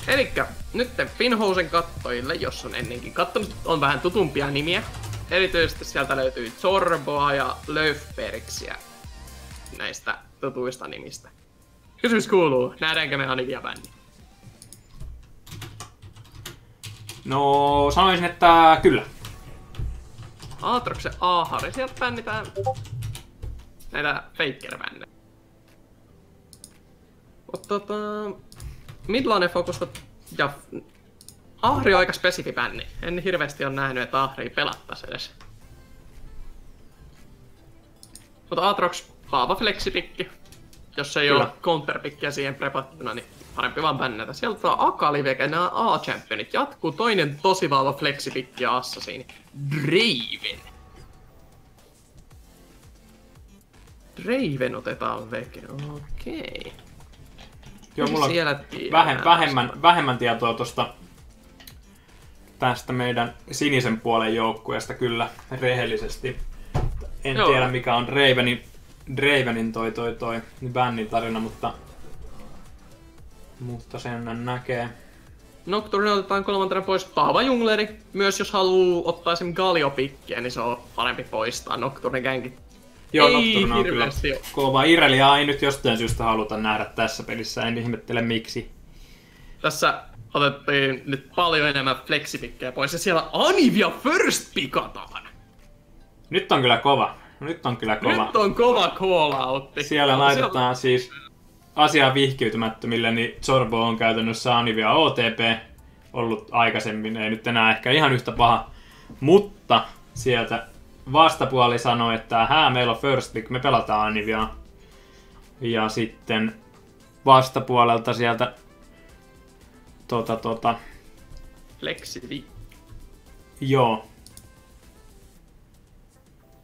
Elikkä nyt Finhousen kattojille, jos on ennenkin kattonut, on vähän tutumpia nimiä. Erityisesti sieltä löytyy Zorboa ja Löfbergsiä näistä tutuista nimistä. Kysymys kuuluu, nähdäänkö me Anivia-bändi? No, sanoisin, että kyllä. Aatroksen Aahari, sieltä bännitään näitä faker-bändejä. Midlane Focusta ja Ahri on aika spesifi bändi. En hirveästi ole nähnyt, että Ahria pelattaisi edes. Mutta Aatrox vahva flexipikki. Jos ei ole counterpikkiä siihen prepattuna, niin parempi vaan bännätä. Sieltä on Akalive ja nämä A-championit. Jatkuu toinen tosi vahva flexipikki ja assasiini. Draven. Draven otetaan veke. Okei. Joo, mulla on vähemmän tietoa tästä meidän sinisen puolen joukkueesta kyllä rehellisesti. En tiedä mikä on Dravenin toi bändin tarina, mutta sen näkee. Nocturne otetaan kolmantena pois. Vahva jungleri. Myös jos haluu ottaa esim. Galio-pikkiä, niin se on parempi poistaa Nocturne gängit. Joo, Nocturne on kyllä kova. Ireliaa ei nyt jostain syystä haluta nähdä tässä pelissä, en ihmettele miksi. Tässä otettiin nyt paljon enemmän flexipikkejä pois ja siellä Anivia first pikataan! Nyt on kyllä kova. Nyt on kova call-outti. Siellä laitetaan siis asiaan vihkiytymättömille, niin Zorbo on käytännössä Anivia OTP ollut aikaisemmin, ei nyt enää ehkä ihan yhtä paha, mutta sieltä vastapuoli sanoi, että meillä on first pick, me pelataan Aniviaa. Ja sitten vastapuolelta sieltä Flexivi. Joo.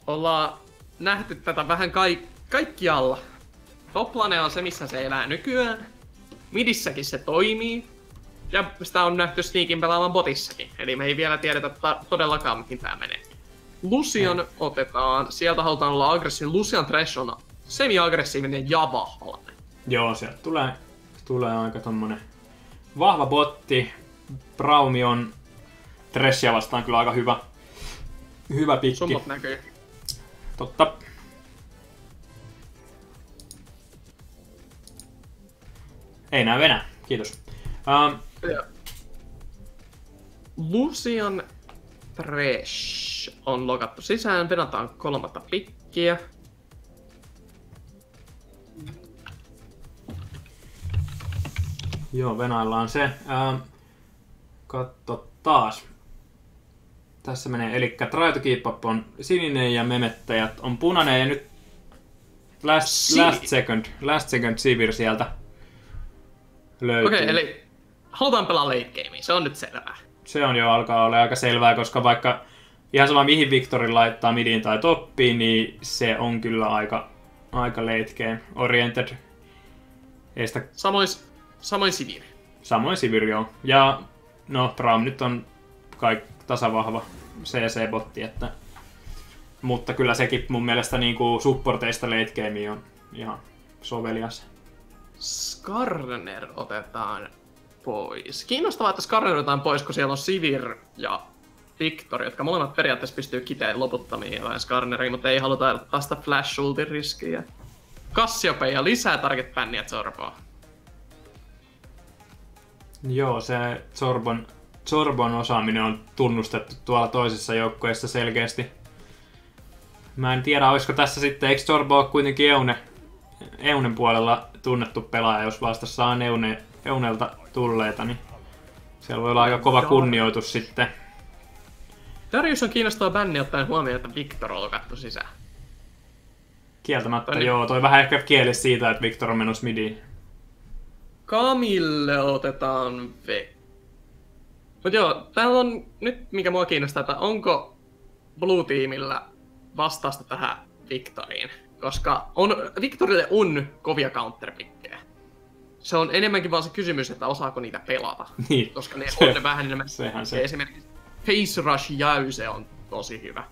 Ollaan nähty tätä vähän kaikkialla. Toplane on se, missä se elää nykyään. Midissäkin se toimii. Ja sitä on nähty Sneakin pelaavan botissakin. Eli me ei vielä tiedetä todellakaan, mihin tää menee. Lucian otetaan. Sieltä halutaan olla aggressiivinen. Lucian Thresh on semi-aggressiivinen ja vahva. Joo, sieltä tulee aika tommonen vahva botti. Braumi on Threshia vastaan kyllä aika hyvä pikki. Summot näkyy. Totta. Ei näy enää. Kiitos. Lucian Thresh on lokattu sisään. Venataan kolmatta pikkiä. Joo, venaillaan se. Katso taas. Tässä menee, eli Try to Keep Up on sininen ja Memettäjät on punainen ja nyt Last Second Sivir sieltä löytyy. Okei, eli halutaan pelaa late gamea, se on nyt selvää. Se on jo alkaa olla aika selvää, koska vaikka ihan sama mihin Victorin laittaa midiin tai toppiin, niin se on kyllä aika late game oriented. Samoin Sivir. Samoin Sivir, joo. Ja no, Braum nyt on tasavahva CC-botti, mutta kyllä sekin mun mielestä niinku supporteista late game on ihan sovelias. Skarner otetaan pois. Kiinnostavaa, että Skarner otetaan pois, kun siellä on Sivir ja Victor, jotka molemmat periaatteessa pystyy kiteen loputtamiin jotain Skarneriin, mutta ei haluta ottaa sitä flash-ultin riskiä. Cassiopeia ja lisää target bänniä Zorboa. Joo, se Zorbon osaaminen on tunnustettu tuolla toisessa joukkueessa selkeästi. Mä en tiedä, olisiko tässä sitten, eikö Zorbo ole kuitenkin Eunen puolella tunnettu pelaaja, jos vastassa on Eunelta tulleita, niin siellä voi olla aika kova kunnioitus sitten. Darius on kiinnostava bänni ottaen huomioon, että Victor on lokattu sisään. Kieltämättä, joo. Toi vähän ehkä kieli siitä, että Victor on menossa midiin. Camille otetaan Mut joo, täällä on nyt, mikä mua kiinnostaa, että onko Blue-tiimillä vastausta tähän Victoriin. Koska Victorille on kovia counterpikkejä. Se on enemmänkin vaan se kysymys, että osaako niitä pelata. Niin. Koska ne on vähän enemmän. Esimerkiksi Face Rush Jäyse on tosi hyvä.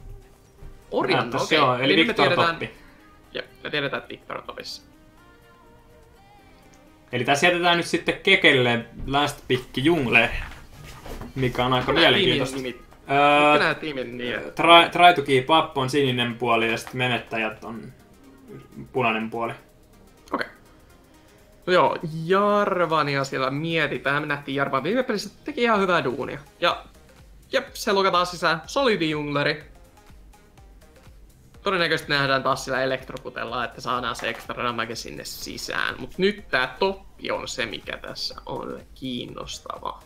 Orianna, okei. Joo, eli Victor toppi. Joo, me tiedetään, että Victor on topissa. Eli tässä jätetään nyt sitten Kekelle Last Pick Jungle, mikä on aika mielenkiintoista. Mitkä nää tiimin nimet? Try to keep up on sininen puoli ja sitten menettäjät on punainen puoli. Okei. No joo, Jarvania siellä mietitään. Me nähtiin Jarvan viime pelissä, teki ihan hyvää duunia. Ja jep, se lokataan sisään. Solidi jungleri. Todennäköisesti nähdään taas sillä elektrokutella, että saadaan se extra damage sinne sisään. Mut nyt tää toppi on se, mikä tässä on kiinnostava.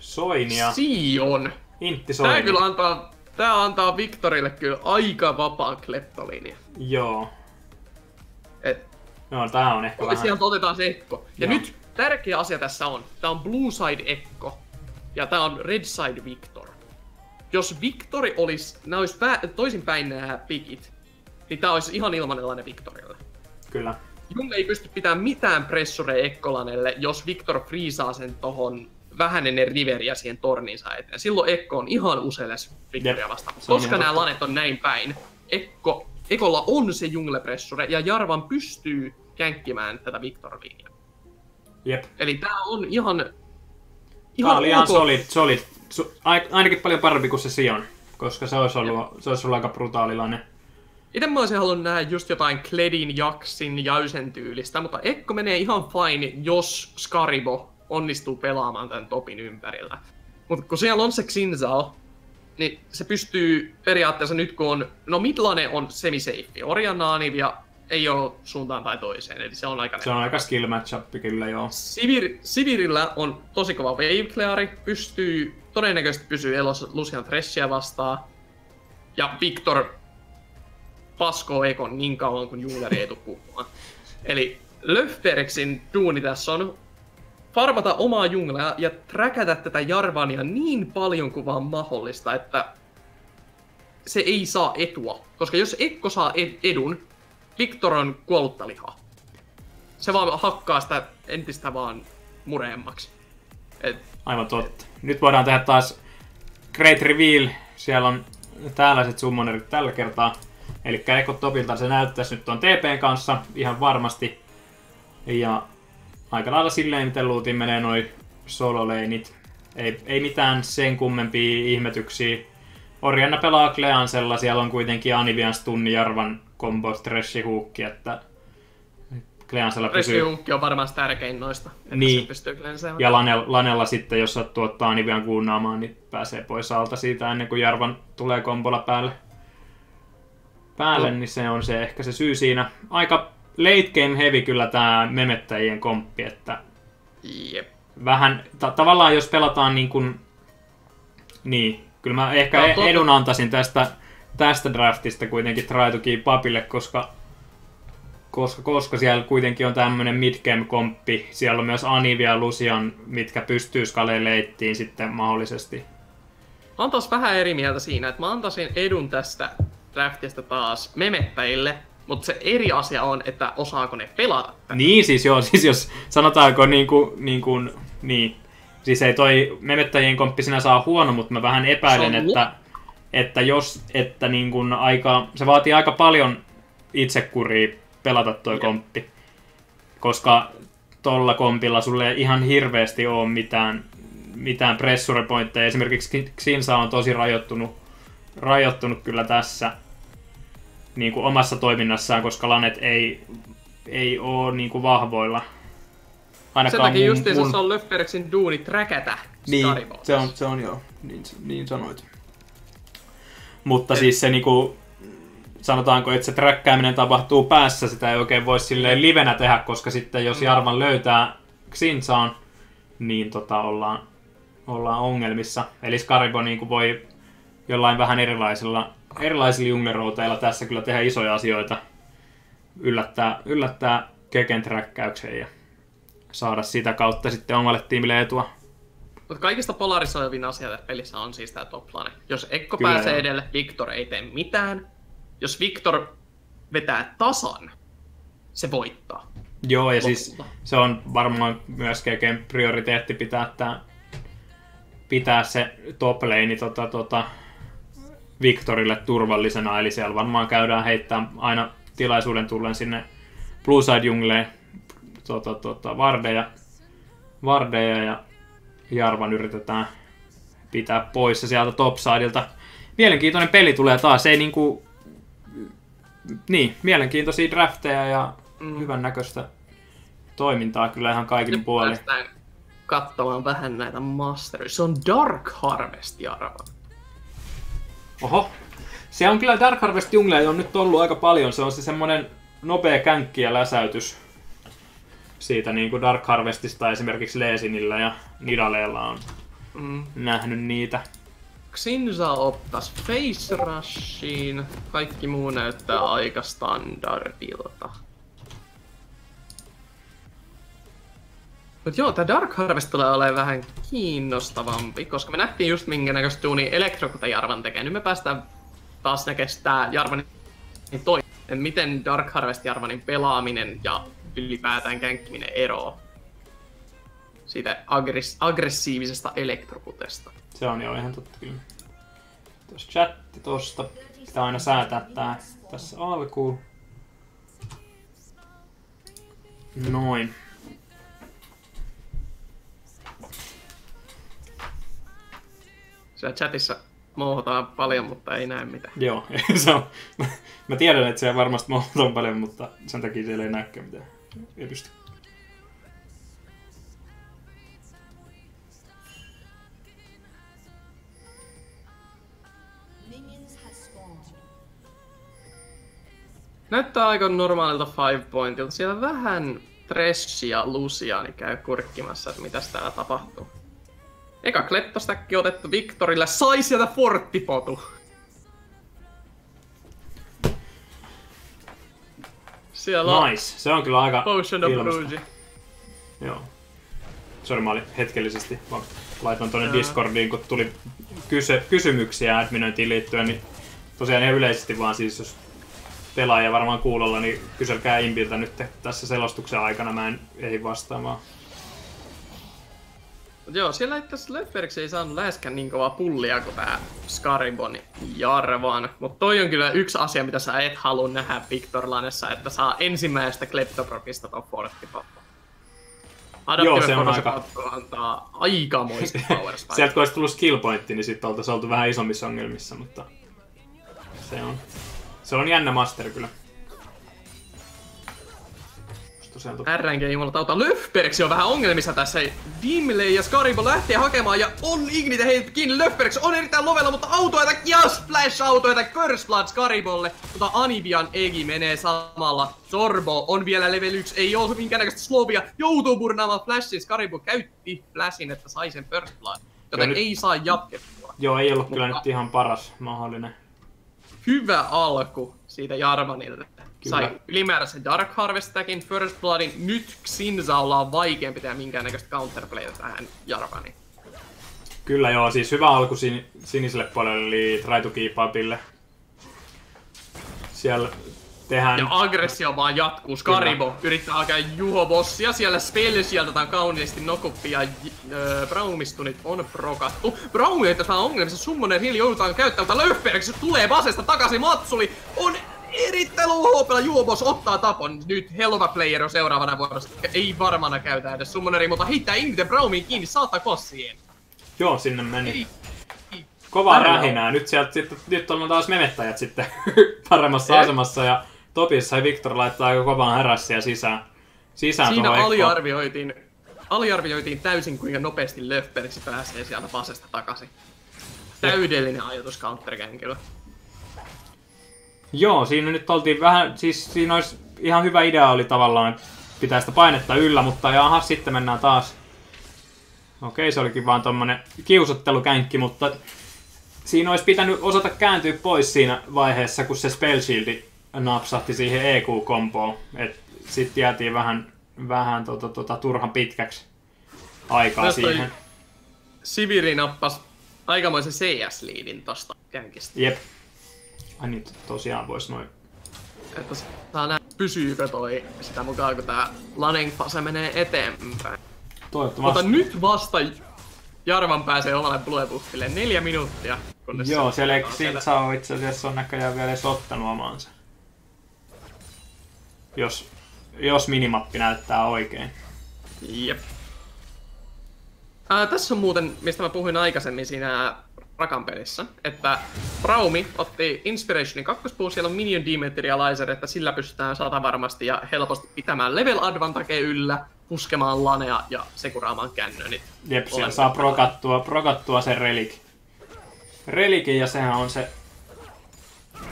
Soinia. Sion. Intti Soinia. Tää kyllä antaa Victorille kyllä aika vapaan kleptolinja. Joo. Et No, tää on ehkä vähän... sieltä otetaan se Ekko. Ja Joo. nyt tärkeä asia tässä on, tää on Blue Side Ekko ja tää on Red Side Victor. Jos Victori olisi, nää olisi toisinpäin nämä pikit, niin tää olisi ihan ilmanelainen Victorille. Kyllä. Jungle ei pysty pitämään mitään pressureja Ekkolanelle, jos Victor freezaa sen tohon vähän ennen riveriä siihen torniinsa eteen. Silloin Ekko on ihan useles Victoria vastaan. Koska nämä lanet on näin päin, Ekolla on se jungle-pressure ja Jarvan pystyy känkkimään tätä Victor-linjaa. Jep. Eli tää on ihan Tää oli ihan ok. solid. Ainakin paljon parempi kuin se Sion, koska se olisi ollut aika brutaalilainen. Itse mä olisin halunnut nähdä just jotain Kledin, Jaksin, Jäysen tyylistä, mutta Ekko menee ihan fine, jos Skaribo onnistuu pelaamaan tämän topin ympärillä. Mutta kun siellä on se Xinzao, niin se pystyy periaatteessa nyt kun on... No midlane on semi-safe, Orianna ja ei ole suuntaan tai toiseen, eli se on aika... Se on aika skill matchup kyllä, joo. Sivirillä on tosi kova wave cleari, todennäköisesti pysyy elossa Lucian Threshia vastaan. Ja Victor paskoo Ekon niin kauan kuin jungleri ei tule puhumaan. Eli Löfbergsin duuni tässä on farmata omaa junglea ja träkätä tätä Jarvania niin paljon kuin vaan mahdollista, että se ei saa etua. Koska jos Ekko saa edun, Victor on kuollutta lihaa. Se vaan hakkaa sitä entistä vaan mureemmaksi. Aivan totta. Nyt voidaan tehdä taas Great Reveal. Siellä on tällaiset summonerit tällä kertaa. Eli Ekko topilta se näyttäisi nyt on TPn kanssa ihan varmasti. Ja aika lailla silleen, miten luutiin menee noi sololeinit. Ei mitään sen kummempia ihmetyksiä. Orianna pelaa Kleansella, siellä on kuitenkin Anivian stunni Jarvan combo Threshi-huukki, että Kleansella pysyy... Threshi-huukki on varmaan tärkein noista, että niin. se pystyy cleansaamaan. Ja Lanella sitten, jos sattuu ottaa Anivian kuunnaamaan, niin pääsee pois alta siitä ennen kuin Jarvan tulee kombolla päälle, niin se on se ehkä se syy siinä. Aika late game heavy kyllä tää memettäjien komppi, että Jep. vähän, tavallaan jos pelataan niin kuin, niin, kyllä mä ehkä edun antaisin tästä draftista kuitenkin Try to keep upille, koska siellä kuitenkin on tämmönen midgame komppi, siellä on myös Anivia ja Lucian, mitkä pystyy skaleen leittiin sitten mahdollisesti. Mä oon taas vähän eri mieltä siinä, että mä antaisin edun tästä draftista taas memettäjille, mutta se eri asia on, että osaako ne pelata tätä. Niin, siis jos sanotaanko niin. Siis ei toi memettäjien komppi sinä saa huono, mutta mä vähän epäilen, että niin kuin se vaatii aika paljon itsekuria pelata toi komppi. Koska tolla kompilla sulle ei ihan hirveästi ole mitään pressure pointteja. Esimerkiksi Xinsa on tosi rajoittunut kyllä tässä niin kuin omassa toiminnassaan, koska lanet ei ole niin kuin vahvoilla. Ainakaan sen takia justiinsa se on Löfbergsin duuni träkätä Skaribossa. Niin, se on joo, niin sanoit. Mutta siis se niinku, sanotaanko, että se träkkääminen tapahtuu päässä, sitä ei oikein voi silleen livenä tehdä, koska sitten jos Jarvan löytää Xinzaan, niin ollaan ongelmissa. Eli Skaribo niinku voi jollain vähän erilaisilla junglerouteilla tässä kyllä tehdä isoja asioita, yllättää Keken träkkäyksen ja saada sitä kautta sitten omalle tiimille etua. Mutta kaikista polarisoivin asia tässä pelissä on siis tää toplane. Jos Ekko Kyllä, pääsee joo. edelle, Victor ei tee mitään. Jos Victor vetää tasan, se voittaa. Joo, ja lopulta. siis se on varmaan myös Keken prioriteetti pitää se top lane Victorille turvallisena, eli siellä varmaan käydään heittämään aina tilaisuuden tullen sinne Blue Side Jungle, Vardeja ja Jarvan yritetään pitää poissa sieltä topsideilta. Mielenkiintoinen peli tulee taas, ei niinku... Niin, mielenkiintoisia drafteja ja hyvän näköistä toimintaa kyllä ihan kaikin puolin. Päästään katsomaan vähän näitä mastereita. Se on Dark Harvest, Jarva. Oho. Se on kyllä Dark Harvest Jungle on nyt ollut aika paljon. Se on se semmonen nopea känkki ja läsäytys siitä niin kuin Dark Harvestista esimerkiksi Leesinillä ja Nidaleella on nähnyt niitä. Xinza ottais Face Rushiin. Kaikki muu näyttää aika standardilta. Mut joo, tää Dark Harvest tulee olemaan vähän kiinnostavampi, koska me nähtiin just minkä näköistä duunia Electrocute Jarvan tekee. Nyt me päästään taas näkemään tää Jarvanin miten Dark Harvest Jarvanin pelaaminen ja ylipäätään känkkiminen eroaa siitä aggressiivisesta Electrocutesta. Se on jo ihan totta kyllä. Tuossa chatti tosta. Pitää aina säätää tää tässä alkuun. Noin. Siellä chatissa mouhotaan paljon, mutta ei näe mitään. Joo, se on. Mä tiedän, että siellä varmasti mouhotaan paljon, mutta sen takia siellä ei näkään mitään. Ei pysty. Näyttää aika normaalilta 5 pointilta. Siellä vähän Thresh ja Luciani käy kurkkimassa, että mitäs täällä tapahtuu. Eka kleptostäkki otettu Victorille, sai sieltä forttipotu. Siellä on Nice, se on kyllä aika Potion of Rouge. Joo. Sori, mä olin hetkellisesti, laitan tuonne Discordiin, kun tuli kysymyksiä adminointiin liittyen, niin tosiaan ihan yleisesti vaan siis, jos pelaaja varmaan kuulolla, niin kyselkää Impiltä nyt tässä selostuksen aikana, mä en ehdi vastaamaan. Joo, siellä itse asiassa Löfbergs ei saanut läheskään niin kovaa pullia kuin tää Scaribon Jarvan. Mut toi on kyllä yksi asia, mitä sä et halua nähdä Victorlanessa, että saa ensimmäisestä Kleptopropista ton forttipotto. Joo, se on aika... antaa aikamoista power spike. Sieltä kun olisi tullut skill pointti, niin sitten oltaisiin oltu vähän isommissa ongelmissa, mutta se on jännä master kyllä. RNG jumalatauta. Löfbergs on vähän ongelmissa tässä. Dimley ja Scaribon lähtee hakemaan ja on Ignite heitä kiinni. Löfbergs on erittäin lovella, mutta autoita ja splash autoita Curse Blood Scaribolle. Mutta Anibian Egi menee samalla. Zorbo on vielä level 1, ei oo minkäännäköistä slowia. Joutuu burnaamaan flashin. Scaribon käytti flashin, että sai sen First Blood. Joten nyt... ei saa jatkettua. Joo, ei ollut kyllä nyt ihan paras mahdollinen. Hyvä alku siitä Jarvanilta. Kyllä. Sai ylimääräisen Dark Harvestakin, First Bloodin. Nyt Xinzaalla on vaikeampi tehdä minkäännäköistä counterplayta tähän Jarvaniin. Kyllä joo, siis hyvä alku siniselle puolelle eli Try to Keep Upille. Siellä tehdään... Ja aggressio vaan jatkuu. Scaribo yrittää hakea Juho Bossia. Siellä spell sieltä on kauniisti nokuppi ja Braumistunit on prokattu. Braumi ei tässä ongelmissa. Summoner Hill joudutaan käyttämään, mutta Löfbergs tulee basesta takaisin. Matsuli on erittäin low-hopella. Juho Boss ottaa tapon. Nyt Helva Player on seuraavana vuorossa. Ei varmana käytä edes Summoneri, mutta heittää Ignite Braumiin kiinni. Saattaa kossien. Joo, sinne meni. Kovaa rähinää. Nyt on taas memettäjät sitten paremmassa asemassa ja Topissa ja Victor laittaa aika kovaa härässiä sisään siinä aliarvioitiin täysin kuinka nopeasti Löfbergs pääsee sieltä basesta takaisin. Täydellinen ajatus countergankilla. Joo, siinä nyt oltiin vähän, siis siinä olisi ihan hyvä idea oli tavallaan pitää sitä painetta yllä, mutta jaha, sitten mennään taas. Okei, se olikin vaan tommonen kiusottelukänkki, mutta siinä olisi pitänyt osata kääntyä pois siinä vaiheessa, kun se Spell Shield napsahti siihen EQ-komboon. Et sit jäätiin vähän turhan pitkäksi aikaa tästä siihen. Siviri nappasi aikamoisen CS-liidin tosta känkistä. Jep. Ai niin, tosiaan vois noin. Että saa nähdä, pysyykö toi sitä mukaan, kun tää Laning fase menee eteenpäin. Toivottavasti. Mutta nyt vasta Jarvan pääsee omalle Bluebuffille 4 minuuttia. Joo, siellä Xinza on itse asiassa on näköjään vielä edes ottanut omaansa. Jos jos minimappi näyttää oikein. Jep. Tässä on muuten, mistä mä puhuin aikaisemmin siinä Rakan pelissä, että Braumi otti Inspirationin 2. siellä on Minion Dematerializer, että sillä pystytään varmasti ja helposti pitämään level advantage yllä, puskemaan lanea ja sekuraamaan kännönit. Jep, siellä saa prokattua sen relikin ja sehän on se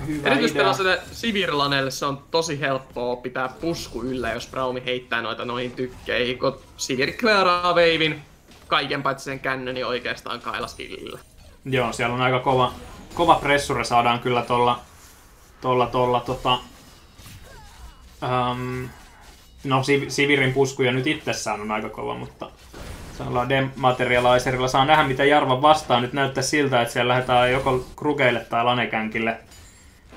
hyvä erityisesti idea. tällaiselle Sivir-laneelle se on tosi helppoa pitää pusku yllä, jos Braumi heittää noita noihin tykkeihin, kun Sivir clearaa wavein, kaiken paitsi sen kännöni oikeastaan kailaskillillä. Joo, siellä on aika kova pressure saadaan kyllä no Sivirin puskuja nyt itsessään on aika kova, mutta Dematerializerilla saa nähdä mitä Jarvan vastaan. Nyt näyttää siltä, että siellä lähdetään joko Krugeille tai Lanekänkille.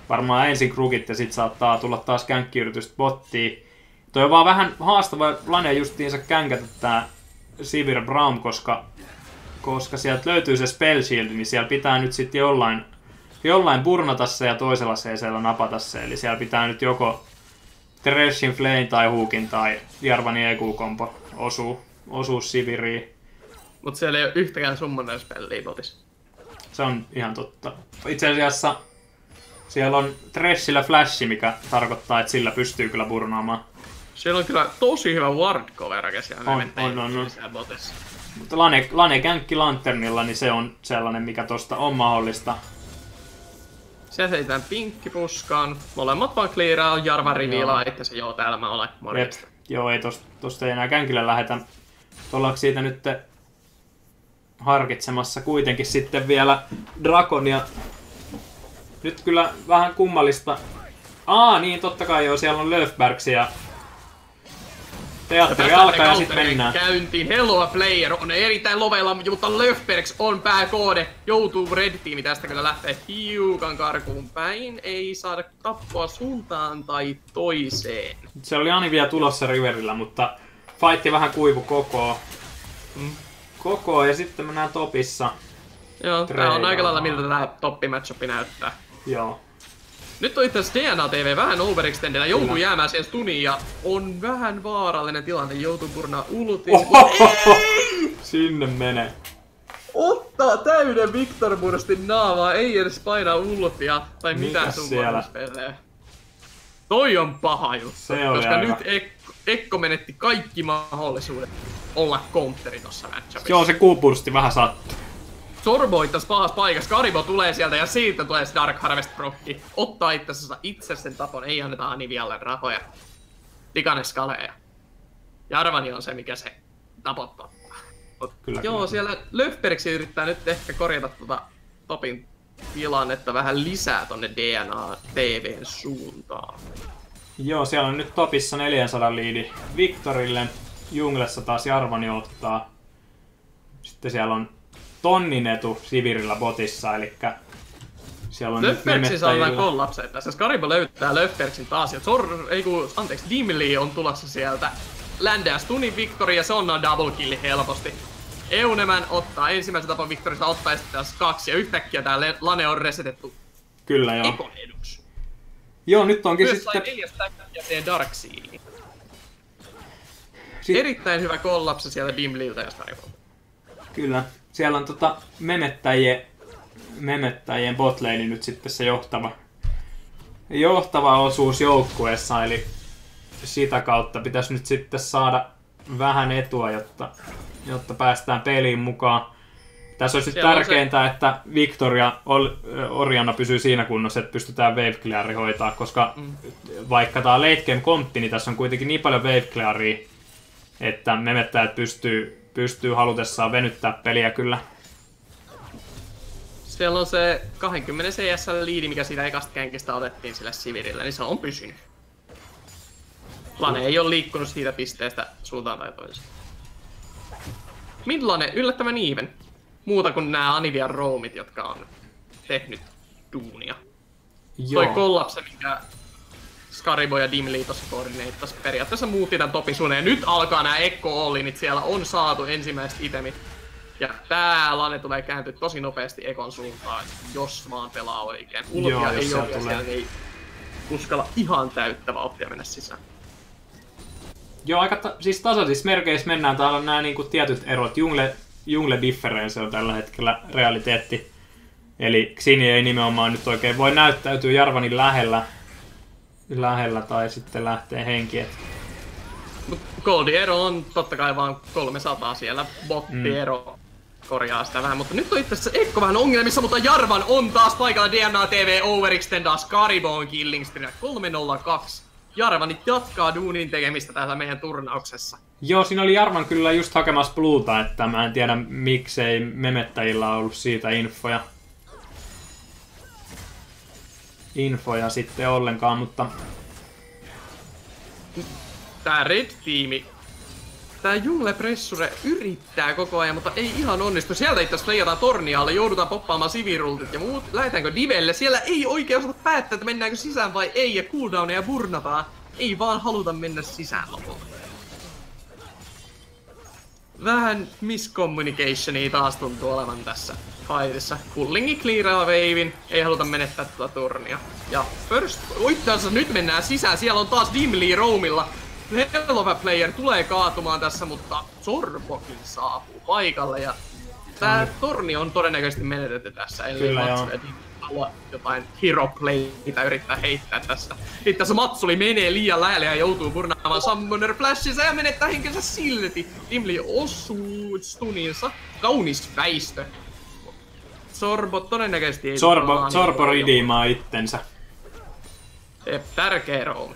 Varmaan ensin Krugit ja sit saattaa tulla taas känkkiyritystä bottiin. Toi on vaan vähän haastava Lane justiinsa känkätä tää Sivir Braum, koska sieltä löytyy se Spell Shield, niin siellä pitää nyt sitten jollain burnata se ja toisella CC:llä napata se. Eli siellä pitää nyt joko Threshin Flame tai Hookin tai Jarvanin EQ-kompo osuu Siviriin. Mut siellä ei oo yhtäkään summoner-spelliä botissa. Se on ihan totta. Itse asiassa siellä on Threshillä Flashi, mikä tarkoittaa, että sillä pystyy kyllä burnaamaan. Siellä on kyllä tosi hyvä ward coverage siellä on. botissa. Mutta Lane känkki Lanternilla, niin se on sellainen, mikä tosta on mahdollista. Siellä heitetään pinkkipuskaan. Molemmat vaan clearaa, on Jarvan riviilaa itse se joo täällä mä olen. Morjesta. Joo, ei tosta ei enää känkille lähetä. Ollaanko siitä nyt harkitsemassa kuitenkin sitten vielä Draconia. Nyt kyllä vähän kummallista. Niin totta kai joo, siellä on Löfbergs ja teatteri alkaa ja sitten mennään. Käyntiin. Hello Player on erittäin lovella, mutta Löfbergs on pääkoode. Joutuu Red Team tästä kyllä lähtee hiukan karkuun päin. Ei saada tappua suuntaan tai toiseen. Se oli Anivia tulossa Riverillä, mutta fightti vähän kuivu koko ja sitten mennään topissa. Joo, tää on aika lailla miltä tää toppi-matchupi näyttää. Joo. Nyt on itse asiassa DNA TV vähän overextendellä, joutuu jäämään siihen stuniin ja on vähän vaarallinen tilanne, joutuu purnaa ultiin. Sinne menee. Ottaa täyden Victor Burstin naavaa, ei edes painaa ultia tai mitään sun varmuspelejä. Toi on paha juttu, koska nyt Ekko menetti kaikki mahdollisuudet olla counteri tossa matchupissa. Joo, se Q-bursti vähän sattuu. Sorbo itse pahassa paikassa, Karibo tulee sieltä ja siitä tulee se Dark Harvest Brokki. Ottaa itse sen tapon, ei anneta Anivialle rahoja. Tikane skaleja. Jarvani on se mikä se tapottaa. Joo, siellä Löfbergs yrittää nyt ehkä korjata topin tilannetta vähän lisää tonne DNA TVn suuntaan. Joo, siellä on nyt topissa 400 liidi Victorille. Junglessa taas Jarvani ottaa. Sitten siellä on tonnin etu Sivirillä botissa, elikkä siellä on Löfbergsin saadaan kollapseja tässä. Skaribo löytää Löfbergsin taas ja Dimli on tulossa sieltä. Ländää stunin Victoria ja se on double killi helposti. Euneman ottaa ensimmäisen tapon Victorista, ottaa sitten taas 2 ja yhtäkkiä tää Lane on resetettu. Kyllä joo. Ekon eduksi. Joo, nyt onkin myös sitten... Myös sai 4 stackia siihen Darksealiin. Erittäin hyvä kollapse siellä Dimliltä ja Skaribolta. Kyllä. Siellä on memettäjien botlane nyt sitten se johtava osuus joukkueessa, eli sitä kautta pitäisi nyt sitten saada vähän etua, jotta päästään peliin mukaan. Tässä olisi nyt tärkeintä, että Victor ja Orianna pysyy siinä kunnossa, että pystytään wave cleari hoitaa, koska vaikka tää on late game komppi, niin tässä on kuitenkin niin paljon wave clearia, että memettäjät pystyy halutessaan venyttää peliä kyllä. Siellä on se 20 CS-liidi, mikä siitä ekasta känkistä otettiin sille Sivirille, niin se on pysynyt. Lane ei ole liikkunut siitä pisteestä suuntaan tai toiseen. Midlane yllättävän even. Muuta kuin nämä Anivian roamit, jotka on tehnyt duunia. Joo. Toi kollapse, minkä Skaribo ja Dimli tossa koordineittasi periaatteessa muutti tän topisuuneen. Ja nyt alkaa nää Ekko Ollinit, siellä on saatu ensimmäiset itemit. Ja tää Lane tulee kääntyä tosi nopeasti Ekon suuntaan, jos vaan pelaa oikein. Ultia ei ole, siellä ei uskalla ihan täyttä vauhtia mennä sisään. Joo, aika siis tasaisissa merkeissä mennään. Täällä on nämä niinku tietyt erot. Jungle Difference on tällä hetkellä realiteetti. Eli Xini ei nimenomaan nyt oikein voi näyttäytyä Jarvanin lähellä tai sitten lähtee henki. Goldin ero on totta kai vaan 300 siellä. Botti-ero korjaa sitä vähän, mutta nyt on itse asiassa Ekko vähän ongelmissa, mutta Jarvan on taas paikalla. DNA TV overextendaa Scaribon killing streak 302. Jarvanit jatkaa duunin tekemistä täällä meidän turnauksessa. Joo, siinä oli Jarvan kyllä just hakemassa Bluuta, että mä en tiedä miksei memettäjillä ollut siitä infoja sitten ollenkaan, mutta... Tää Red-tiimi, tää Jungle Pressure yrittää koko ajan, mutta ei ihan onnistu. Sieltä itse asiassa playataan Tornialle, joudutaan poppaamaan Sivirultit ja muut. Lähetäänkö Divelle? Siellä ei oikein osata päättää, että mennäänkö sisään vai ei, ja cooldowneja burnataan. Ei vaan haluta mennä sisään lopulta. Vähän miscommunicationia taas tuntuu olevan tässä fightissa. Kullingi clearaa wavein, ei haluta menettää tuota turnia. Ja first, itse nyt mennään sisään, siellä on taas Dimli roamilla. Hellova player tulee kaatumaan tässä, mutta Zorbokin saapuu paikalle ja tää torni on todennäköisesti menetetty tässä. Eli halua jotain hero playitä yrittää heittää tässä. Itse asiassa Matsuli menee liian lähelle ja joutuu burnaamaan Summoner Flashissa ja menettää henkensä silti. Dimli osuu stuninsa. Kaunis väistö. Zorbo todennäköisesti ei... Zorbo ridiimaa itsensä. Tärkeä rooli.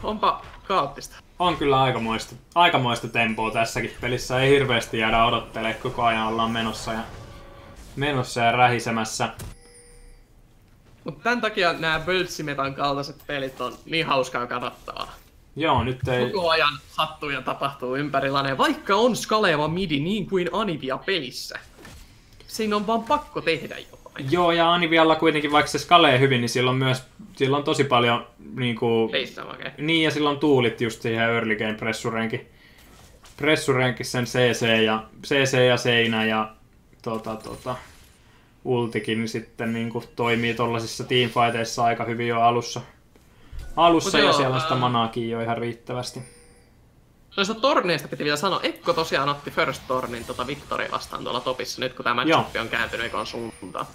Onpa kaoottista. On kyllä aikamoista tempoa tässäkin pelissä. Ei hirveästi jäädä odottelemaan, koko ajan ollaan menossa ja rähisemässä. Mutta tän takia nämä Böltsimetan kaltaiset pelit on niin hauskaa katsottavaa. Joo, nyt ei... Koko ajan sattuu ja tapahtuu ympärilläne, vaikka on skaleva midi niin kuin Anivia pelissä. Siinä on vaan pakko tehdä jotain. Joo, ja Anivialla kuitenkin, vaikka se skalee hyvin, niin sillä on tosi paljon niinku... Niin, ja sillä on tuulit just siihen early game pressureenkin sen CC ja seinä ja ultikin sitten niinku toimii tollasissa teamfighteissa aika hyvin jo alussa ja siellä sitä manaakin jo ihan riittävästi. Noista torneista piti vielä sanoa, Ekko tosiaan otti First Tornin Victoria vastaan tuolla topissa nyt kun tämä matchup on kääntynyt Ekon suuntaan.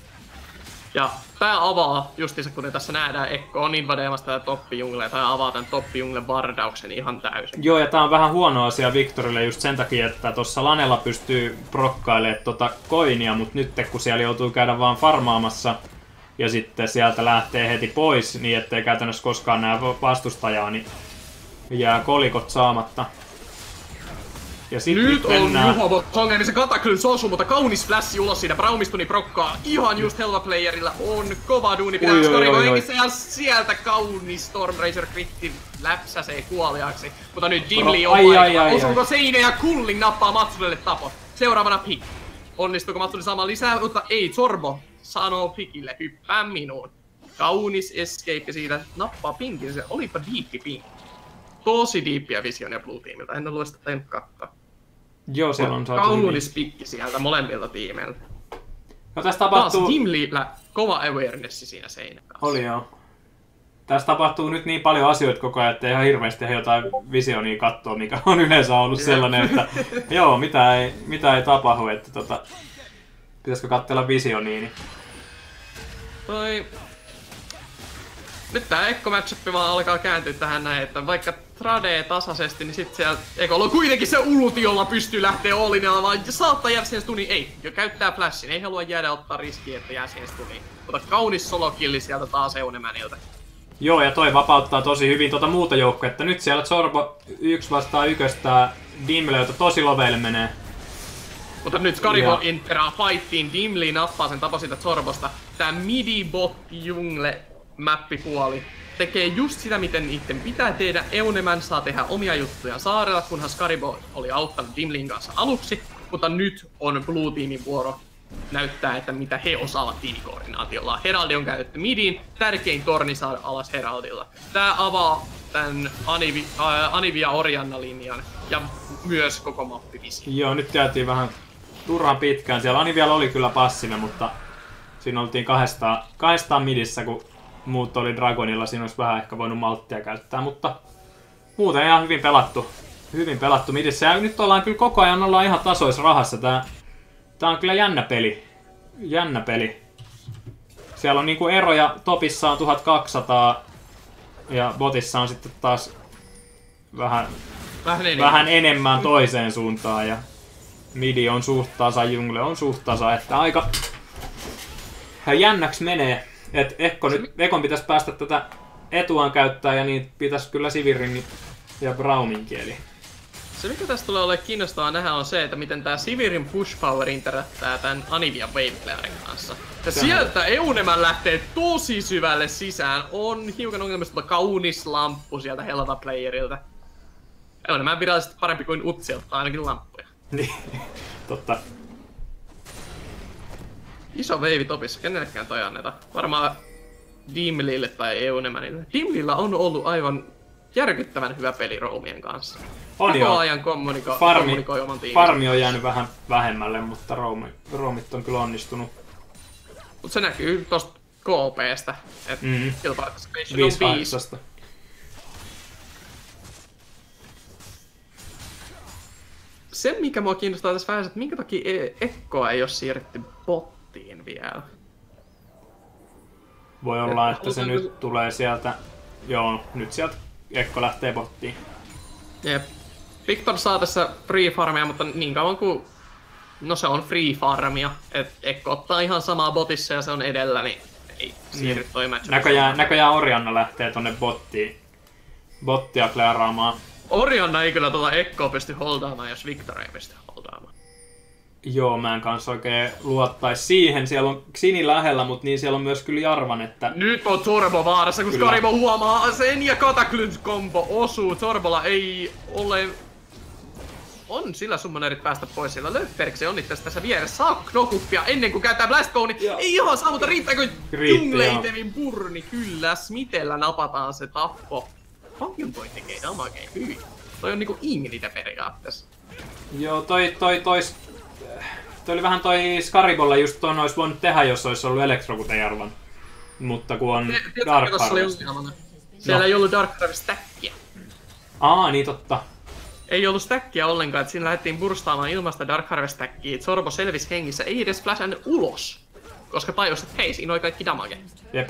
Ja tää avaa, justiinsa kuten tässä nähdään, Ekko on invadeemassa tätä toppijunglea, tää avaa tän toppijunglen vardauksen ihan täysin. Joo, ja tää on vähän huono asia Victorille just sen takia, että tossa Lanella pystyy prokkailemaan coinia, mut nyt kun siellä joutuu käydä vaan farmaamassa ja sitten sieltä lähtee heti pois, niin ettei käytännössä koskaan näe vastustajaa, niin jää kolikot saamatta. Ja nyt on Juho ongelmissa Kataklys osuu, mutta kaunis flashi ulos siitä. Braumistuni prokkaa ihan just Helva playerilla. On kova duuni pitää Scaribon hengissä ja sieltä kaunis Stormraiser kritti läpsäsee kuoliaaksi. Mutta nyt Dimli on paikalla. Osuuko seinä ja Kulling nappaa Matsulelle tapot. Seuraavana Pick. Onnistuuko Matsuli saamaan lisää, mutta ei. Zorbo sanoo Pickille hyppää minuun. Kaunis escape siitä nappaa Pinkin. Se olipa diippi Pink. Tosi diippiä Visionia Blue Teamilta, en ole sitä tainnut katsoa. Joo, siellä on saatu kaunis pikki sieltä molemmilta tiimeiltä. No tässä tapahtuu... Taas Dimlillä kova awarenessi siinä seinässä. Oli joo. Tässä tapahtuu nyt niin paljon asioita koko ajan, ettei ihan hirveästi jotain Visionia katsoa, mikä on yleensä ollut sellainen, että joo, mitä ei tapahdu, että pitäisikö katsella Visionia, niin... Nyt tää Ekko-matchup vaan alkaa kääntyä tähän näin, että vaikka tradee tasaisesti, niin sit siellä Ekolla on kuitenkin se ulti, jolla pystyy lähteä ollinella, vaan saattaa jäädä siihen stuniin. Ei, jo käyttää flashin, ei halua jäädä ottaa riskiä, että jää siihen stuniin. Mutta kaunis solokilli sieltä taas Eunemäniltä. Joo, ja toi vapauttaa tosi hyvin muuta joukkuetta. Nyt siellä Zorbo 1 vastaan 1 Dimle, jota tosi loveille menee. Mutta nyt Scaribon enteraa fightiin, Dimli nappaa sen tapo siitä Zorbosta. Tää midi-bot jungle mappipuoli tekee just sitä, miten niiden pitää tehdä. Eunemän saa tehdä omia juttuja saarella, kunhan Scaribon oli auttanut Dimlin kanssa aluksi. Mutta nyt on Blue Teamin vuoro näyttää, että mitä he osaavat tiimikoordinaatiolla. Heraldi on käytetty midin, tärkein torni saada alas Heraldilla. Tää avaa tän Anivia Orianna-linjan ja myös koko mappivision. Joo, nyt käytiin vähän turhaan pitkään. Siellä Anivialla oli kyllä passive, mutta siinä oltiin kahdestaan midissä, kun muut oli Dragonilla, siinä olisi vähän ehkä voinut malttia käyttää, mutta muuten ihan hyvin pelattu. Hyvin pelattu midissä. Ja nyt ollaan kyllä koko ajan ihan tasoisrahassa. Tää on kyllä jännä peli. Jännä peli. Siellä on niinku eroja, topissa on 1200 ja botissa on sitten taas vähän enemmän toiseen suuntaan. Ja midi on suht tasa, jungle on suht tasa, että aika jännäksi menee. Et Ekon pitäisi päästä tätä etuaan käyttää ja niin pitäisi kyllä Sivirin ja Braumin kieli. Se mikä tästä tulee olemaan kiinnostavaa nähdä on se, että miten tää Sivirin push power interättää tän Anivia Waveplayerin kanssa. Ja sieltä Eunemän lähtee tosi syvälle sisään. On hiukan ongelmista kaunis lamppu sieltä Helva Playerilta. Eunemän virallisesti parempi kuin Utsi ottaa ainakin lamppuja. Niin, totta. Iso veivi topissa, kenellekään toi anneta. Varmaan Dimlille tai Eunemänille. Dimlillä on ollut aivan järkyttävän hyvä peli Roomien kanssa. On koko ajan kommunikoi oman tiimin. Farmi on jäänyt vähän vähemmälle, mutta Roomit on kyllä onnistunut. Mut se näkyy tosta KP:stä, että kilpailuparticipation on 5. Se mikä mua kiinnostaa tässä vähän, että minkä takia Ekkoa ei oo siirretty bottiin vielä. Voi olla, että se nyt tulee sieltä. Joo, nyt sieltä Ekko lähtee bottiin. Jep. Victor saa tässä free farmia, mutta niin kauan kuin no se on free farmia, että Ekko ottaa ihan samaa botissa ja se on edellä, niin ei siirry toi match. Näköjään Orianna lähtee tonne bottia klearaamaan. Orianna ei kyllä tuota Ekkoa pysty holdaamaan, jos Victor ei pysty holdaamaan. Joo, mä en kanssa oikein luottais siihen. Siellä on Xini lähellä, mutta niin siellä on myös kyllä Jarvan, että... Nyt on Turbo vaarassa, kun Skaribo huomaa sen ja Cataclysm-kombo osuu. Turbolla ei ole... On sillä summonerit päästä pois siellä. Löfbergse on itse tässä vieressä. Saa knokuppia ennen kuin käyttää Blast Bone. Ei ihan saavuta, riittääkö Jungleiterin burni? Kyllä, Smithellä napataan se tappo. Paljon toi tekee damagea hyvin. Toi on niinku Ignite periaatteessa. Joo, toi oli vähän toi Skaribolla just ton olisi voinut tehdä, jos olisi ollut Electrocute Jarvan. Mutta kun on Dark Harvest. Siellä ei ollut Dark Harvest stackia. Niin totta. Ei ollut stackia ollenkaan, että siinä lähdettiin burstaamaan ilmasta Dark Harvest stackia. Zorbo selvisi hengissä, ei edes flashannut ulos. Koska tajus, että hei, siinä oli kaikki damage. Jep.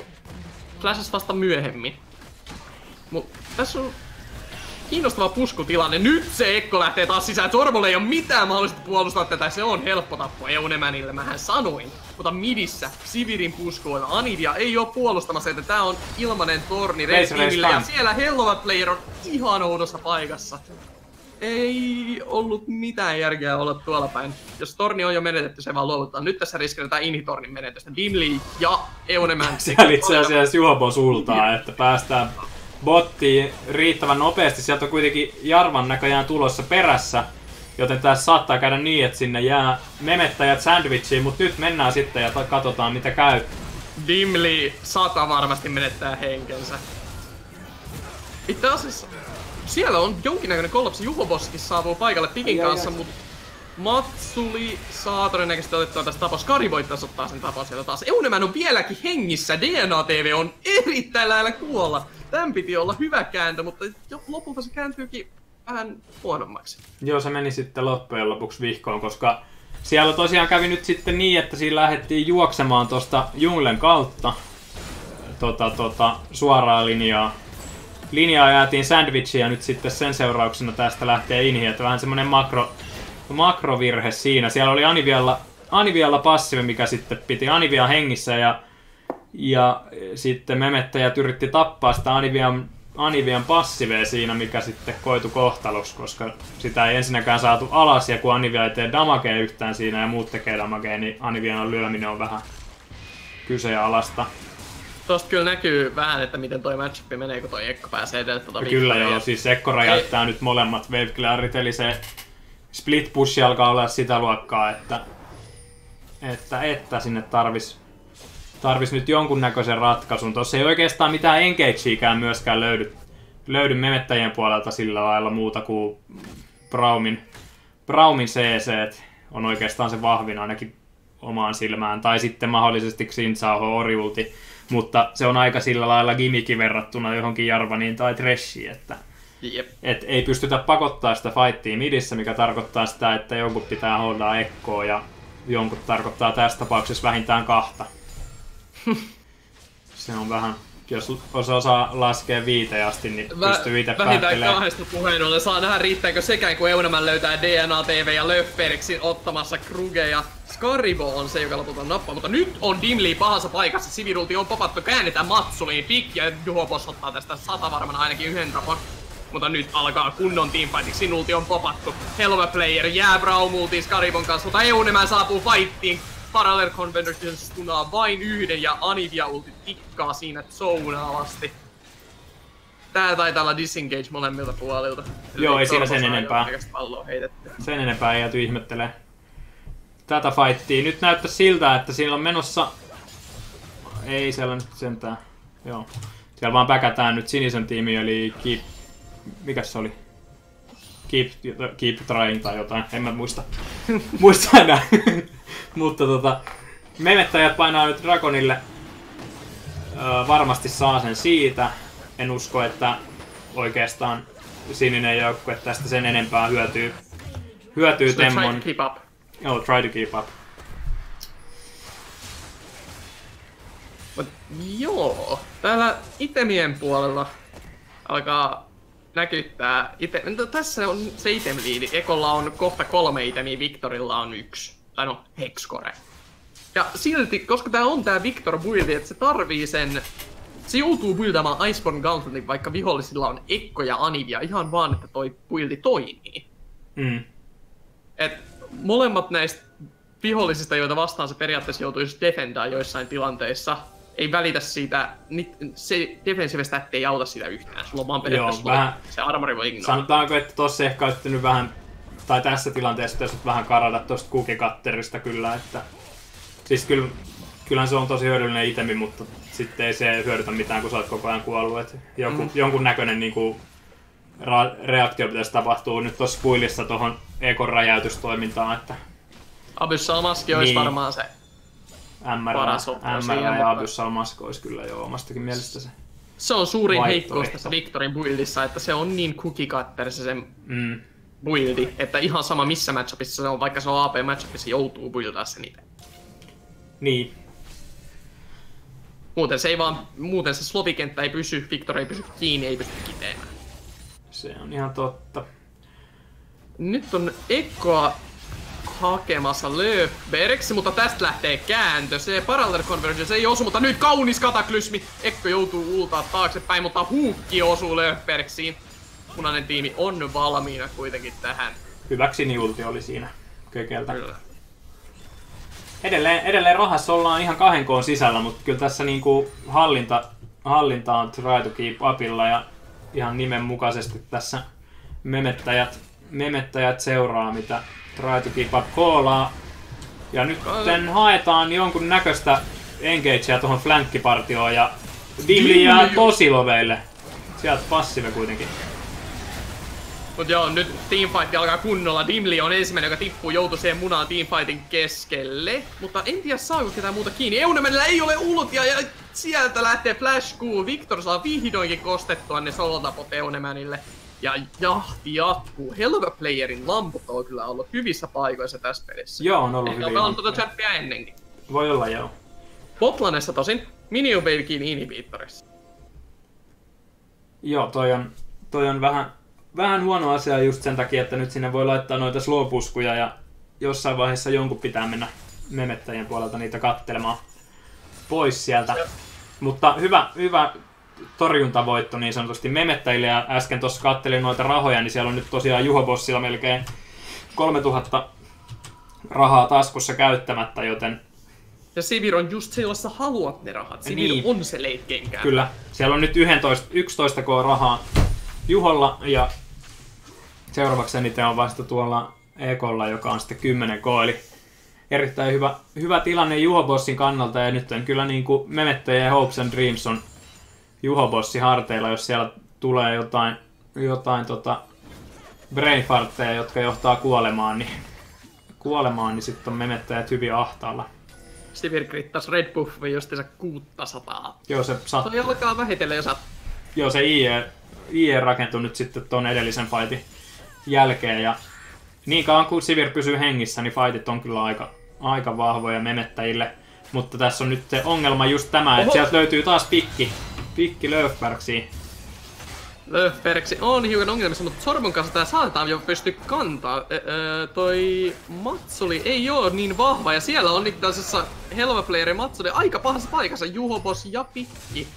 Flashas vasta myöhemmin. Mut tässä on kiinnostava puskutilanne. Nyt se Ekko lähtee taas sisään. Zorbolle ei ole mitään mahdollista puolustaa tätä. Se on helppo tappo Eunemänille, mähän sanoin. Mutta midissä Sivirin puskuilla Anivia ei oo puolustamassa, että tää on ilmanen torni Red-teamille. Ja siellä Hellova Player on ihan oudossa paikassa. Ei ollut mitään järkeä olla tuolla päin. Jos torni on jo menetetty, se vaan luovutaan. Nyt tässä risketetään Inhi-tornin menetystä. Dimli ja Eunemän. Siellä itse asiassa Juopo sultaa, että päästään bottiin riittävän nopeasti. Sieltä on kuitenkin Jarvan näköjään tulossa perässä. Joten tässä saattaa käydä niin, että sinne jää memettäjät sandwichiin. Mutta nyt mennään sitten ja katsotaan mitä käy. Dimli saattaa varmasti menettää henkensä. Itse asiassa siellä on jonkinnäköinen kollapsi. Juhoboskin saapuu paikalle Pikin kanssa, mutta Matsuli saa todennäköisesti otettua tästä tapaus. Skari voittaisi ottaa sen tapaus sieltä taas. Eunemän on vieläkin hengissä. DNA-TV on erittäin lähellä kuolla. Tän piti olla hyvä kääntö, mutta lopulta se kääntyykin vähän huonommaksi. Joo, se meni sitten loppujen lopuksi vihkoon, koska siellä tosiaan kävi nyt sitten niin, että siinä lähdettiin juoksemaan tosta junglen kautta suoraa linjaa jäätiin sandwichiin ja nyt sitten sen seurauksena tästä lähtee Inhi, että vähän semmonen makrovirhe siinä. Siellä oli Anivialla passive, mikä sitten piti Anivia hengissä ja sitten memettäjät yritti tappaa sitä Anivian passivea siinä, mikä sitten koitu kohtaloksi, koska sitä ei ensinnäkään saatu alas ja kun Anivia ei tee damagea yhtään siinä ja muut tekee damagea, niin Anivian lyöminen on vähän kyseenalaista. Tosta kyllä näkyy vähän, että miten toi matchup menee, kun toi Ekko pääsee edelle tuota Kyllä joo, siis Ekko räjäyttää nyt molemmat wave clearit, eli se split push alkaa olla sitä luokkaa, että sinne tarvis nyt jonkunnäköisen ratkaisun. Tossa ei oikeastaan mitään engageikään myöskään löydy memettäjien puolelta sillä lailla muuta kuin Braumin CC on oikeastaan se vahvin ainakin omaan silmään, tai sitten mahdollisesti Xin Zhao Oriulti. mutta se on aika sillä lailla gimmicki verrattuna johonkin Jarvaniin tai Thrashiin, että Jep. ei pystytä pakottaa sitä fightia midissä, mikä tarkoittaa sitä, että jonkun pitää holdaa ekkoa ja jonkun tarkoittaa tässä tapauksessa vähintään 2. Se on vähän, jos osaa laskea 5 asti, niin pystyy itse päättelemään. Vähintään 2 puheen ollen saa nähdä, riittääkö sekään, kun Eunamän löytää DNA TV ja Löfferiksin ottamassa Kruge ja Skaribo on se, joka lopulta nappaa. Mutta nyt on Dimli pahassa paikassa, Sivirulti on popattu, käännetään Matsuliin, Pik ja Duhobos ottaa tästä 100 varmana ainakin 1 rapon. Mutta nyt alkaa kunnon teamfightiksi, Sinulti on popattu, Helva Player jää Braumultiin Skaribon kanssa, mutta Eunemä saapuu fightiin. Parallel Convergence tunaa vain 1 ja Anivia ulti tikkaa siinä zoonaavasti. Tää taitaa olla disengage molemmilta puolilta. Joo, ei siinä sen enempää. Sen enempää ei jääty ihmettelee tätä fightia. Nyt näyttää siltä, että siinä on menossa... Ei siellä nyt sentään. Joo. Siellä vaan päkätään nyt sinisen tiimi, eli Keep... Mikäs se oli? Keep trying tai jotain, en mä muista. Muista enää. Mutta memettäjät painaa nyt Dragonille. Varmasti saa sen siitä. En usko, että oikeastaan sininen joukkue tästä sen enempää hyötyy so Temmon. Try to keep up. Joo, try to keep up. Mut joo, täällä itemien puolella alkaa näkyttää tässä on se item leadi. Ekolla on kohta 3 itemiä, Victorilla on 1. Tai no, Hexcore. Ja silti, koska tää on tää Victor buildi, että se tarvii sen... Se joutuu buildamaan Iceborne Gauntletin, vaikka vihollisilla on Ekko ja Anivia, ihan vaan, että toi buildi toimii. Et molemmat näistä vihollisista, joita vastaan se periaatteessa joutuisi defendaa joissain tilanteissa, ei välitä siitä, se defensive stat ei auta sitä yhtään. Sulla on vaan periaatteessa se armori voi ignore. Sanotaanko, että tossa ehkä olisi nyt vähän, tai tässä tilanteessa pitäisi vähän karata tosta cookie-cutterista kyllä, että... Siis kyllähän se on tosi hyödyllinen itemi, mutta sitten ei se hyödytä mitään, kun sä oot koko ajan kuollut. Et jonkun näköinen niinku reaktio pitäisi tapahtua nyt tossa puilissa tohon Ekon räjäytystoimintaan, että... Abyssal Maski olisi niin. Varmaan se MR ja Abyssal Mask olisi kyllä jo omastakin mielestä se. Se on suurin heikkous tässä Victorin buildissa, että se on niin cookie cutter se buildi, että ihan sama missä matchupissa se on, vaikka se on AP matchupissa, joutuu buildaa sen itse. Niin. Muuten se slovikenttä ei pysy, Victor ei pysy kiinni, ei pysty kiteemään. Se on ihan totta. Nyt on Ekkoa hakemassa Löfbergsi, mutta tästä lähtee kääntö. Se Parallel Convergence ei osu, mutta nyt kaunis kataklysmi. Ekko joutuu ultaa taaksepäin, mutta huukki osuu Löfbergsiin. Punainen tiimi on valmiina kuitenkin tähän. Hyväksi ulti oli siinä Kekeltä. Kyllä. Edelleen rahassa ollaan ihan 2K:n sisällä, mutta kyllä tässä niinku hallinta on try to keep upilla ja ihan nimenmukaisesti tässä memettäjät seuraa, mitä try to keep up koolaa. Ja nyt haetaan jonkun näköistä engagea tuohon flankkipartioon ja Dimli jää tosi loveille. Sieltä passive kuitenkin. Mut joo, nyt teamfight alkaa kunnolla. Dimli on ensimmäinen, joka tippuu, joutuu siihen munaan teamfightin keskelle. Mutta en tiedä saako ketään muuta kiinni. Eunemenillä ei ole ultia ja sieltä lähtee Flash Cool. Victor saa vihdoinkin kostettua ne solotapot Eunemenille. Ja jahti jatkuu. Helva Playerin lamput on kyllä ollut hyvissä paikoissa tässä pelissä. Joo, on ollut hyviä. Ehkä on tuota chappia ennenkin. Voi olla, joo. Botlanessa tosin Miniubeikin inhibitorissa. Joo, toi on vähän huono asia just sen takia, että nyt sinne voi laittaa noita slowpuskuja ja jossain vaiheessa jonkun pitää mennä memettäjien puolelta niitä kattelemaan pois sieltä. Mutta hyvä torjuntavoitto niin sanotusti memettäjille, ja äsken tuossa kattelin noita rahoja, niin siellä on nyt tosiaan Juhobossilla melkein 3000 rahaa taskussa käyttämättä, joten... Ja Sivir on just se, jossa haluat ne rahat. Sivir niin. On se late game. Kyllä. Siellä on nyt 11K rahaa Juholla, ja seuraavaksi eniten on vasta tuolla Ekolla, joka on sitten 10K, eli erittäin hyvä tilanne Juhobossin kannalta, ja nyt on kyllä niin kuin memettäjä ja Hopes and Dreams on Juhobossin harteilla, jos siellä tulee jotain brainfartteja, jotka johtaa kuolemaan, niin sitten on memettäjät hyvin ahtaalla. Sivir krittas Red Buffin justiinsa 600. Joo, se Toi alkaa vähitellen jo Joo, se IE rakentui nyt sitten ton edellisen fightin jälkeen. Ja niin kauan kuin Sivir pysyy hengissä, niin fightit on kyllä aika vahvoja memettäjille. Mutta tässä on nyt se ongelma just tämä, että sieltä löytyy taas pikki Löfbergsiä. Löfbergsi on hiukan ongelmissa, mutta Sorbon kanssa tää saatetaan jo pysty kantaa. Toi Matsuli ei oo niin vahva ja siellä on itse asiassa Helva Player ja Matsuli aika pahassa paikassa. Juhobos ja Pikki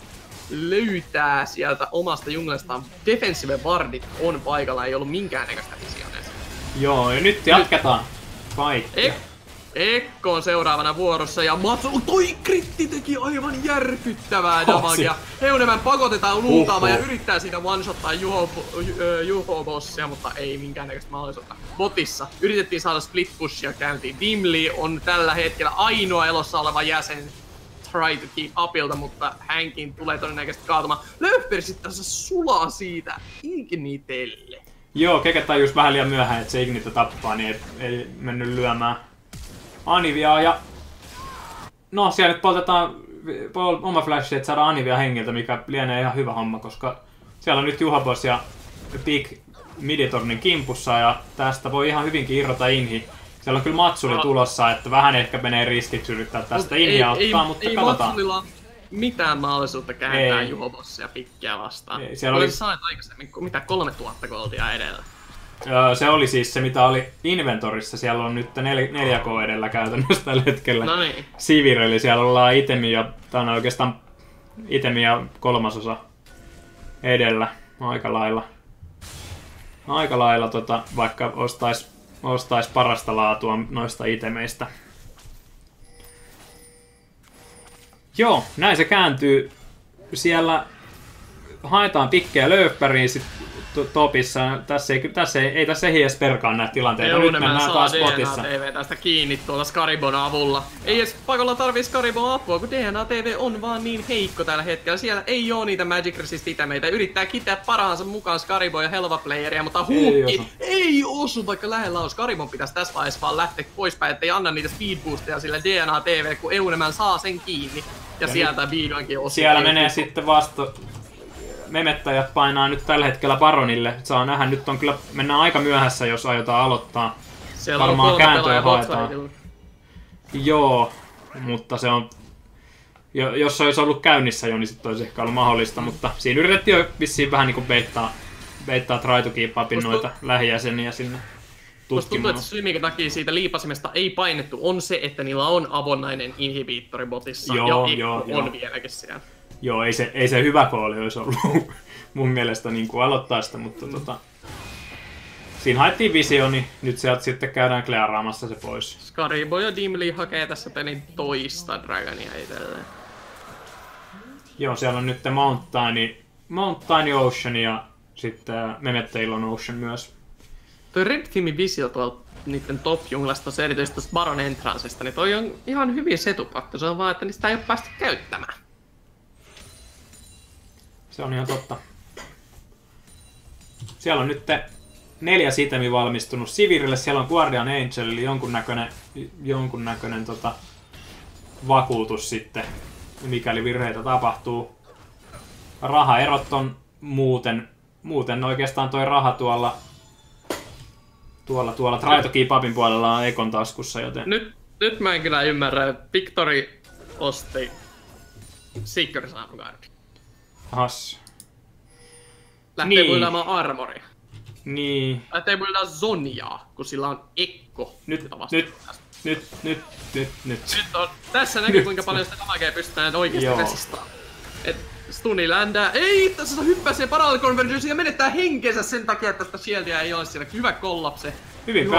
löytää sieltä omasta junglastaan. Defensive Wardit on paikalla, ei ollut minkäännäköistä visioneessa. Joo, ja nyt jatketaan fightia. Ekko on seuraavana vuorossa ja Matsuli, toi kritti teki aivan järkyttävää damagea. Heunemän pakotetaan luutaamaan ja yrittää siinä one-shottaa Juhobossia, mutta ei minkäännäköistä mahdollisuutta. Botissa yritettiin saada split pushia käyntiin. Dimli on tällä hetkellä ainoa elossa oleva jäsen try to keep upilta, mutta hänkin tulee todennäköisesti kaatumaan. Löfberg sitten tässä sulaa siitä Ignitelle. Joo, Keke tajus vähän liian myöhään, että se Ignite tappaa, niin ei mennyt lyömään Aniviaa ja... No, siellä nyt poltetaan oma flashi, että saadaan Anivia hengiltä, mikä lienee ihan hyvä homma, koska siellä on nyt Juhobos ja Big Miditornin kimpussa ja tästä voi ihan hyvinkin irrota Inhi. Siellä on kyllä Matsuli tulossa, että vähän ehkä menee riskiksi yrittää tästä Inhiä ottaa, mutta katsotaan. Ei Matsulilla mitään mahdollisuutta kääntää Juhobossia Pikkiä vastaan. Ei, siellä oli... Sait aikaisemmin, mitä 3000 goldia edellä? Se oli siis se, mitä oli Inventorissa. Siellä on nyt 4K edellä käytännössä tällä hetkellä. No niin. Sivir, eli siellä ollaan itemi ja tää on oikeastaan itemi ja 3/3 edellä aika lailla. Vaikka ostais parasta laatua noista itemeistä. Joo, näin se kääntyy. Siellä haetaan pikkejä Löfbergiin sit topissa. Tässä ei edes perkaan näitä tilanteita. Nyt mennään taas botissa. DNA TV tästä kiinni tuolla Scaribon avulla. Ei edes paikalla tarvii Scaribon apua, kun DNA TV on vaan niin heikko tällä hetkellä. Siellä ei oo niitä Magic Resist-itemeitä. Yrittää kitää parhaansa mukaan Scaribon ja Helva Playeria, mutta Huukki ei osu, vaikka lähellä on. Scaribon pitäisi tässä vaiheessa vaan lähteä poispäin, ettei anna niitä speed boosteja sille DNA TV, kun Eunemän saa sen kiinni. Ja sieltä vihdoinkin osuu. Siellä menee sitten vasta... Memettäjät painaa nyt tällä hetkellä Baronille. Saa nähdä, nyt on kyllä, mennään aika myöhässä, jos aiotaan aloittaa. Siellä varmaan on kääntöä haetaan. Joo, mutta se on... Jos se olisi ollut käynnissä jo, niin sitten olisi ehkä ollut mahdollista, mutta siinä yritettiin jo vissiin vähän niinku beittaa try to keep upin noita lähijäseniä sinne tutkimaan. Musta tuntuu, että syy, minkä takia siitä liipasimesta ei painettu, on se, että niillä on avonainen inhibiittori botissa ja on vieläkin siellä. Joo, ei se hyvä kooli olisi ollut mun mielestä niin kuin aloittaa sitä, mutta siinä haettiin visio, niin nyt sieltä sitten käydään klearaamassa se pois. Scaribo ja Dimli hakee tässä pelin toista Dragonia itselleen. Joo, siellä on nyt Mountain Ocean ja sitten memettäjillä on Ocean myös. Toi Red Teamin visio tuolta niitten top-junglasta, se erityisesti tuosta Baron Entrancesta, niin toi on ihan hyvin setupattu. Se on vaan, että niistä ei ole päästy käyttämään. Se on ihan totta. Siellä on nyt 4 itemi valmistunut Sivirille. Siellä on Guardian Angel, eli jonkunnäköinen vakuutus sitten, mikäli virheitä tapahtuu. Rahaerot on muuten oikeastaan toi raha tuolla Try to Keep Upin puolella on Ekon taskussa, joten... Nyt mä en kyllä ymmärrä, että Victory osti Seeker's Armguardin. Has. Lähtee buildaamaan armoria. Niin. Lähtee buildaamaan Zoniaa, kun sillä on Ekko. Nyt on. Tässä näkyy kuinka paljon sitä damagea pystytään oikeesti resistaan. Et stuni ländää. Ei, tässä hyppää siihen Parallel Convergence ja menettää henkeensä sen takia, että tästä shieldia ei ole siellä. Hyvä kollapse. Hyvin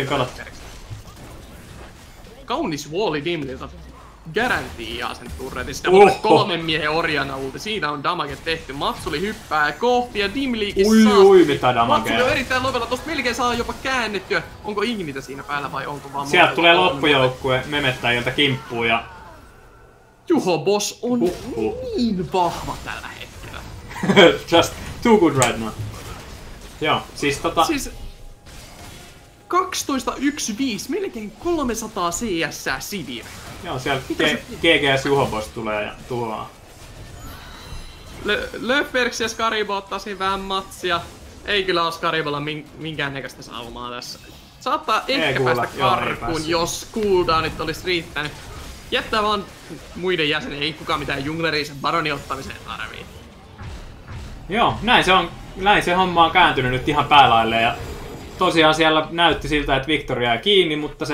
pelattu. Kaunis walli Dimlilta. Garantiaa sen turretin. Sitä voi 3 miehen orjana ulti. Siinä on damage tehty. Matsuli hyppää kohti ja Dimlikin saa. Ui, mitä damagea. Matsuli on erittäin lovella. Tosta melkein saa jopa käännettyä. Onko Ignite siinä päällä vai onko vaan... Sieltä tulee loppujoukkue memettäjiltä kimppuun ja... Juhobos on niin vahva tällä hetkellä. Just too good right now. Joo, siis 12-1-5, melkein 300 CS Sivir. Joo, siellä GGS Juhobos tulee ja tuhoaa. Löfbergs ja Skaribo ottaisin vähän matsia. Ei kyllä ole Skaribolla minkäännäköistä saumaa tässä. Saattaa ehkä päästä karkuun, jos cooldownit olisi riittänyt. Jättää vaan muiden jäsenen, ei kukaan mitään jungleria sen baronin ottamiseen tarvii. Joo, näin se homma on kääntynyt nyt ihan päälailleen. Ja tosiaan siellä näytti siltä, että Victor jäi kiinni, mutta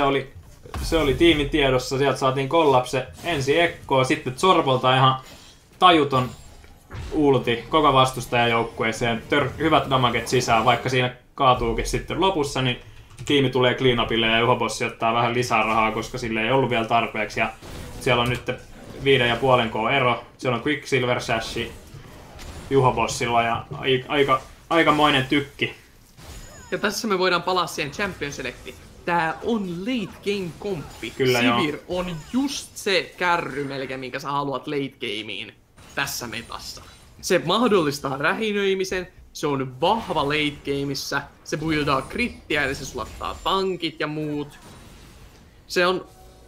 se oli tiimin tiedossa. Sieltä saatiin kollapse ensin Ekkoa, sitten Zorbolta ihan tajuton ulti koko vastustajajoukkueeseen. Hyvät damaget sisään, vaikka siinä kaatuukin sitten lopussa, niin tiimi tulee clean upille ja Juhobossi ottaa vähän lisää rahaa, koska sille ei ollut vielä tarpeeksi. Ja siellä on nyt 5,5 ero. Siellä on Quicksilver Sashi Juhobossilla ja aikamoinen tykki. Ja tässä me voidaan palaa siihen Champion Selectiin. Tää on late game komppi. Kyllä Sivir joo. on just se kärry melkein, minkä sä haluat late gameen tässä metassa. Se mahdollistaa rähinöimisen, se on vahva late gameissa, se buildaa krittiä, eli se sulattaa tankit ja muut.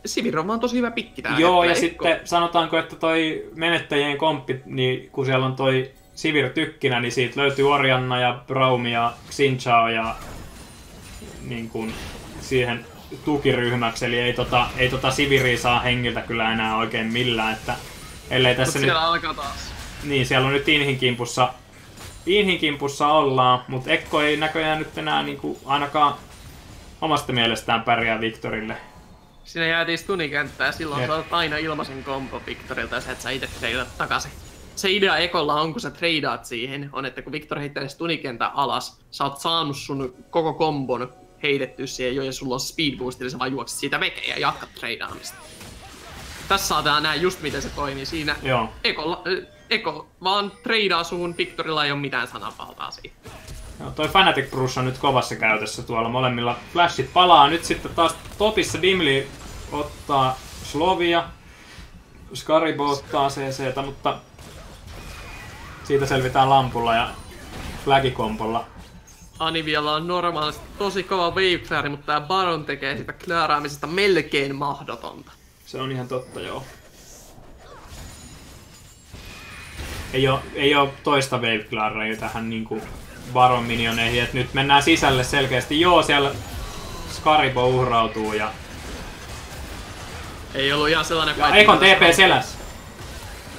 Sivir on vaan tosi hyvä pikki täällä. Joo, ja sitten sanotaanko, että toi menettäjien komppi, niin kun siellä on toi Sivir tykkinä, niin siitä löytyy Orianna ja Braumi ja Xinchao ja niin kun siihen tukiryhmäksi, eli ei Siviria saa hengiltä kyllä enää oikein millään, että ellei tässä nyt... siellä alkaa taas. Niin, siellä on nyt Inhin kimpussa ollaan, mutta Ekko ei näköjään nyt enää niinku ainakaan omasta mielestään pärjää Victorille. Siinä jäätiin stunikenttään ja silloin saat aina ilmaisen kompo Victorilta ja sä et sä ite treidat takaisin. Se idea Ekolla on, kun sä treidaat siihen, on, että kun Victor heittää stunikentän alas, sä oot saanut sun koko kombon heitetty siihen jo ja sulla on speed boost, eli sä vaan juokset siitä vekeen ja jatkat treidaamista. Tässä saataan nähdä just miten se toimii siinä. Joo. Eko vaan treidaa suhun, Victorilla ei oo mitään sananvaltaa siitä. Joo, toi Fnatic Bruce on nyt kovassa käytössä tuolla, molemmilla flashit palaa. Nyt sitten taas topissa Dimli ottaa Slovia, Skaribo ottaa CC:tä, mutta siitä selvitään lampulla ja flagikompolla. Anivialla on normaalisti tosi kova wave, mutta tää Baron tekee sitä klaaraamisesta melkein mahdotonta. Se on ihan totta, joo. Ei oo toista wave clearia tähän niinku Baron minioneihin, et nyt mennään sisälle selkeästi. Joo, siellä Skaribo uhrautuu ja... Ei ollut ihan sellainen... Ja Ekon TP selässä.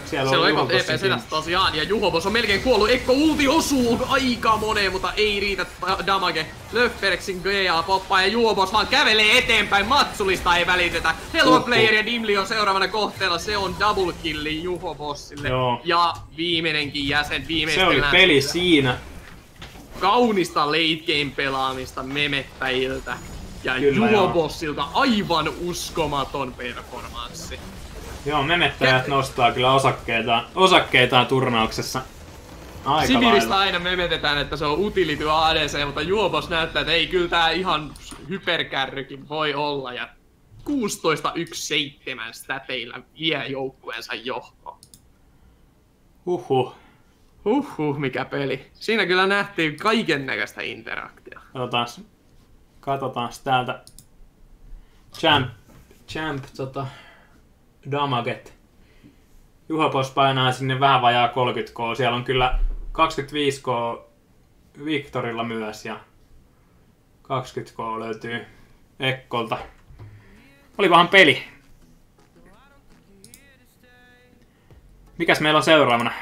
Siellä on Ekon TP selässä tosiaan, ja Juhobos on melkein kuollut. Ekko ulti osuu aika moneen, mutta ei riitä damage. Löfbergsin GA poppaa ja Juhobos vaan kävelee eteenpäin. Matsulista ei välitetä. Hello Player ja Dimli on seuraavana kohteella. Se on double killi Juhobosille. Joo. Ja viimeinenkin jäsen Se oli peli siinä. Kaunista late game pelaamista memettäjiltä. Ja Kyllä, Juhobossilta aivan uskomaton performanssi. Joo, memettäjät nostaa kyllä osakkeitaan turnauksessa. Aika Siviristä lailla. aina memetetään, että se on utility ADC, mutta Juhobos näyttää, että ei kyllä tää ihan hyperkärrykin voi olla. Ja 16-1-7 stateilla vie joukkueensa johtoon. Mikä peli. Siinä kyllä nähtiin kaiken näköistä interaktia. Katsotaan täältä Champ damaget. Juhobos painaa sinne vähän vajaa 30k. Siellä on kyllä 25k Victorilla myös ja 20k löytyy Ekkolta. Olipahan peli. Mikäs meillä on seuraavana?